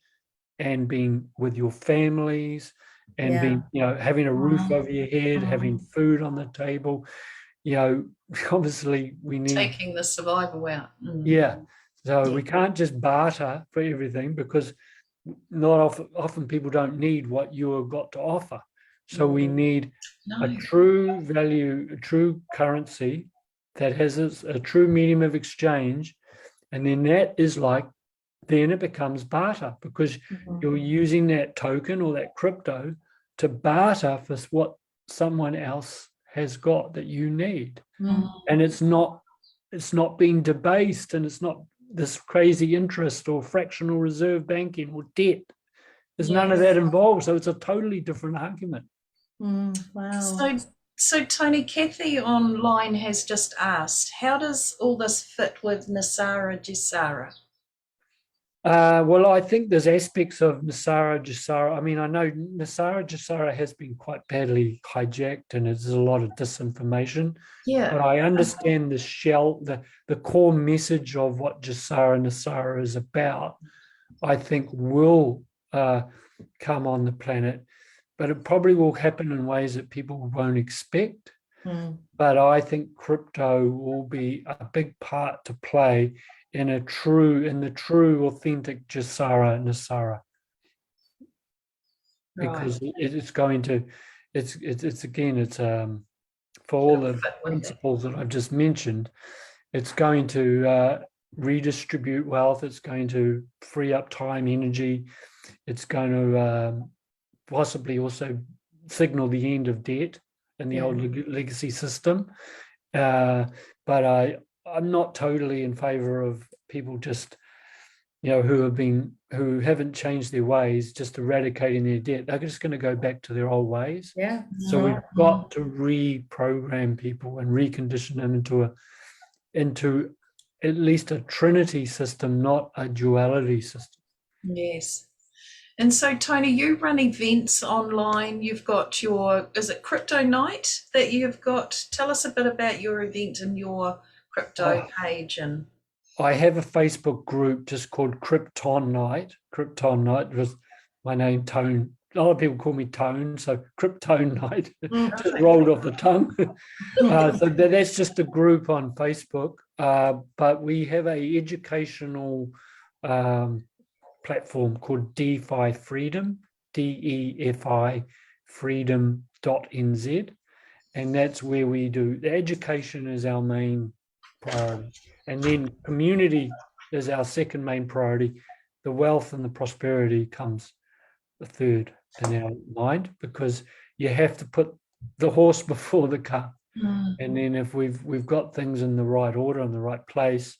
and being with your families and being, having a roof over your head, having food on the table. Obviously we need taking the survival out. So we can't just barter for everything, because not often people don't need what you have got to offer. So we need a true value, a true currency that has a true medium of exchange. And then that is then it becomes barter, because you're using that token or that crypto to barter for what someone else has got that you need. And it's not being debased, and it's not this crazy interest or fractional reserve banking or debt. There's none of that involved. So it's a totally different argument. Wow. So Tony, Kathy online has just asked, how does all this fit with Nasara Jisara? Well, I think there's aspects of Nasara Jisara. I mean, I know Nasara Jisara has been quite badly hijacked, and there's a lot of disinformation. But I understand the core message of what Jisara Nasara is about, I think will come on the planet, but it probably will happen in ways that people won't expect. But I think crypto will be a big part to play in the true authentic Jisara Nasara, because it's going to, it's for all the principles that I've just mentioned, it's going to redistribute wealth, it's going to free up time, energy, it's going to possibly also signal the end of debt in the old legacy system. But I'm not totally in favor of people just, who haven't changed their ways, just eradicating their debt. They're just going to go back to their old ways. So we've got to reprogram people and recondition them into at least a trinity system, not a duality system. Yes. And so, Tony, you run events online. You've got is it Crypto Night that you've got? Tell us a bit about your event and your crypto page. And I have a Facebook group just called Krypton Night. Krypton Night was my name, Tone. A lot of people call me Tone, so Krypton Night just rolled off the tongue. So that's just a group on Facebook. But we have a educational platform called DeFi Freedom, DEFI freedom.nz. And that's where we do, the education is our main priority. And then community is our second main priority. The wealth and the prosperity comes the third in our mind, because you have to put the horse before the cart. And then if we've got things in the right order, in the right place,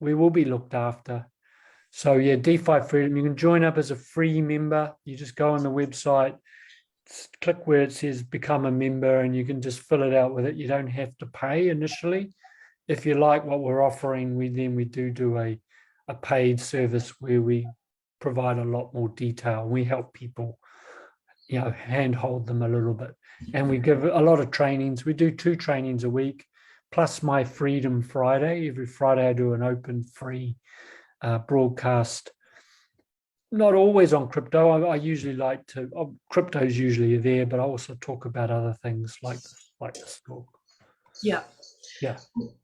we will be looked after. So yeah, DeFi Freedom, you can join up as a free member. You just go on the website, click where it says become a member, and you can just fill it out with it. You don't have to pay initially. If you like what we're offering, we do a paid service where we provide a lot more detail. We help people, handhold them a little bit. And we give a lot of trainings. We do 2 trainings a week, plus my Freedom Friday. Every Friday I do an open free broadcast not always on crypto. I usually like to, crypto's usually there, but I also talk about other things like this talk. Yeah. Yeah.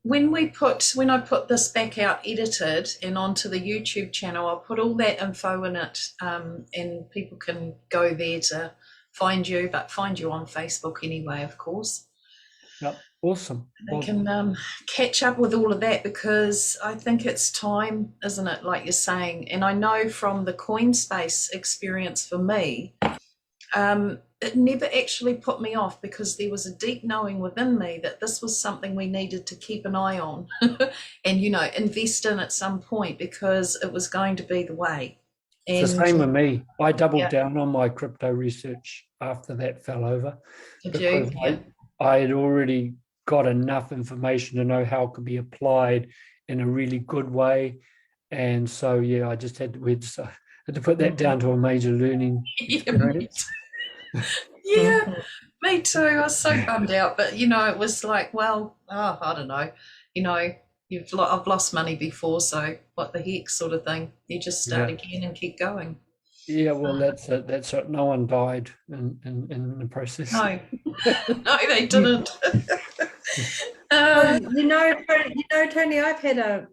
When I put this back out edited and onto the YouTube channel, I'll put all that info in it, and people can go there to find you, but find you on Facebook anyway, of course. Yep. Awesome. They can catch up with all of that, because I think it's time, isn't it, like you're saying? And I know from the CoinSpace experience for me, it never actually put me off, because there was a deep knowing within me that this was something we needed to keep an eye on and, invest in at some point, because it was going to be the way. And it's the same with me. I doubled down on my crypto research after that fell over, because I had already got enough information to know how it could be applied in a really good way. And so, I just had to put that down to a major learning experience. Yeah, me too. I was so bummed out, but it was like, well, I don't know, I've lost money before, so what the heck, sort of thing. You just start again and keep going. Yeah, well, that's it. No one died in the process. No, no, they didn't. Tony, I've had a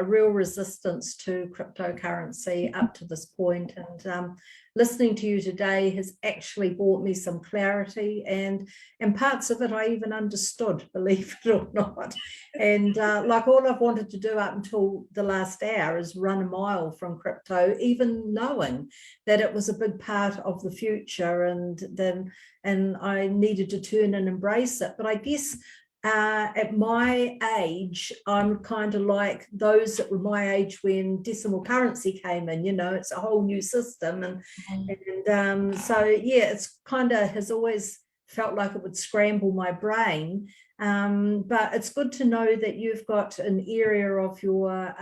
real resistance to cryptocurrency up to this point, and listening to you today has actually brought me some clarity, and parts of it I even understood, believe it or not. And like, all I've wanted to do up until the last hour is run a mile from crypto, even knowing that it was a big part of the future, and I needed to turn and embrace it. But I guess at my age, I'm kind of like those that were my age when decimal currency came in. It's a whole new system, and so it's kind of has always felt like it would scramble my brain. But it's good to know that you've got an area of your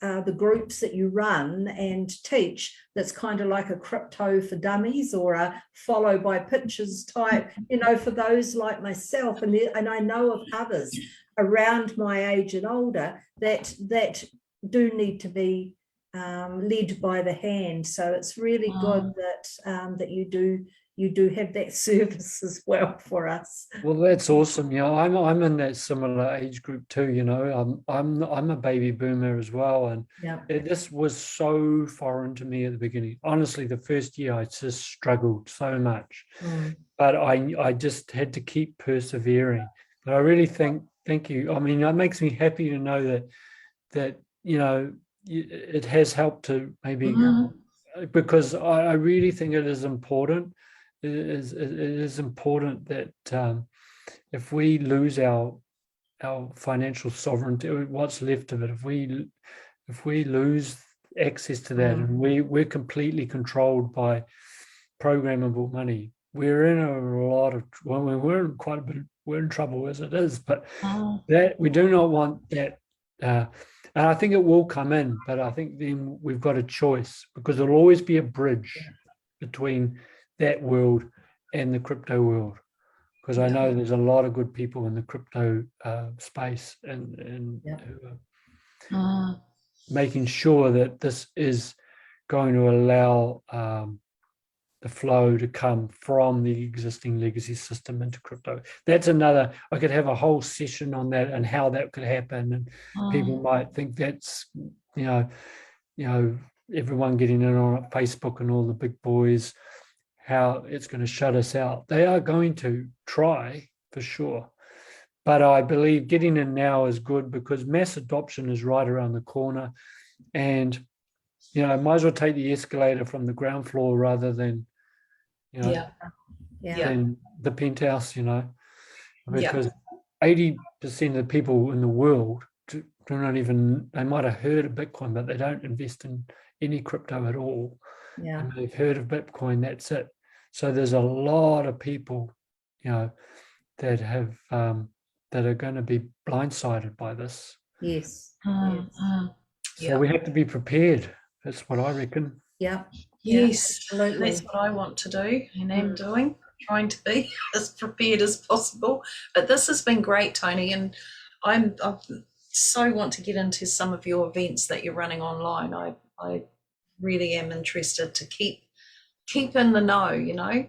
the groups that you run and teach that's kind of like a crypto for dummies, or a follow by pictures type, for those like myself, and I know of others around my age and older that do need to be led by the hand. So it's really good that you do have that service as well for us. Well, that's awesome. I'm in that similar age group too. I'm a baby boomer as well, and this was so foreign to me at the beginning. Honestly, the first year I just struggled so much, but I just had to keep persevering. But I really thank you. I mean, it makes me happy to know that it has helped to maybe, because I really think it is important. It is important that if we lose our financial sovereignty, what's left of it, if we lose access to that, and we're completely controlled by programmable money, we're in we're in trouble as it is. But that we do not want that. And I think it will come in, but I think then we've got a choice, because there'll always be a bridge between that world and the crypto world, because I know there's a lot of good people in the crypto space, and making sure that this is going to allow the flow to come from the existing legacy system into crypto. That's another, I could have a whole session on that and how that could happen, and people might think that's everyone getting in on Facebook and all the big boys, how it's going to shut us out. They are going to try for sure, but I believe getting in now is good, because mass adoption is right around the corner, and might as well take the escalator from the ground floor rather than than the penthouse, because 80% of the people in the world do not even, they might have heard of Bitcoin, but they don't invest in any crypto at all. And they've heard of Bitcoin, that's it. So there's a lot of people, that have that are going to be blindsided by this. Yes. So we have to be prepared. That's what I reckon. Yes, that's what I want to do, and am doing, trying to be as prepared as possible. But this has been great, Tony, and I so want to get into some of your events that you're running online. I really am interested to keep in the know, you know.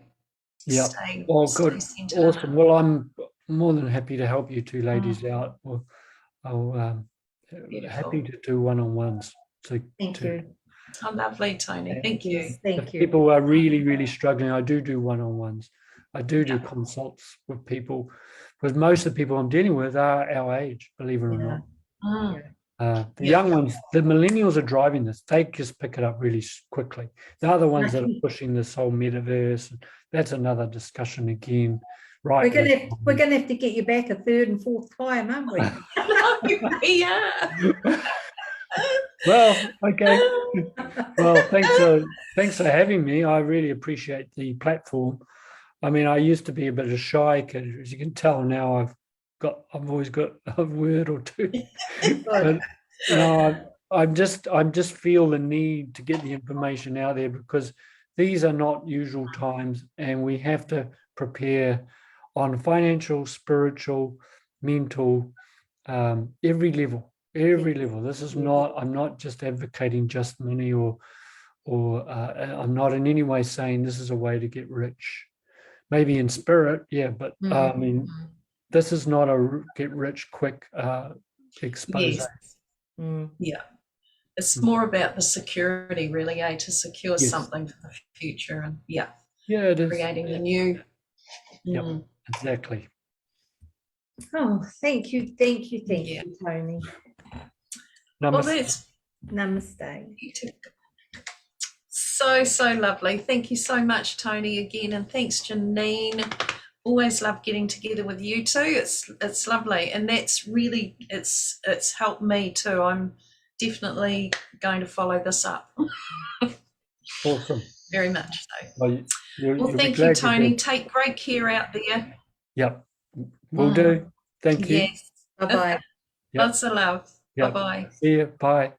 Yeah. Stay, Oh, stay good. centered. Awesome. Well, I'm more than happy to help you two ladies out. Well, I'll happy to do one-on-ones. Thank you. Oh, lovely, Tony. Thank you. Yes, thank If you. people are really, really struggling, I do one-on-ones. I do consults with people, because most of the people I'm dealing with are our age, believe it or not. The young ones, the millennials are driving this. They just pick it up really quickly. They're the ones that are pushing this whole metaverse. That's another discussion again. Right. We're gonna have to get you back a third and fourth time, aren't we? Yeah. Well, okay. Well, thanks for having me. I really appreciate the platform. I mean, I used to be a bit of a shy kid, as you can tell. Now I've always got a word or two. But no, I'm just feel the need to get the information out there, because these are not usual times, and we have to prepare on financial, spiritual, mental, every level. This is not, I'm not just advocating just money, or I'm not in any way saying this is a way to get rich. Maybe in spirit, yeah, but I mean, this is not a get rich quick expose. Yes. Yeah. It's more about the security, really, to secure something for the future, and it is creating the new. Yep, exactly. Oh, thank you, Tony. Namaste. Well, that's Namaste. so lovely. Thank you so much, Tony, again, and thanks, Janine. Always love getting together with you two. It's lovely, and that's really it's helped me too. I'm definitely going to follow this up. Awesome. Very much so. Well, Thank you, Tony. Take great care out there. Yep, will do. Thank you. Yes. Bye-bye. Lots of love. Yep. Bye-bye. See you. Bye.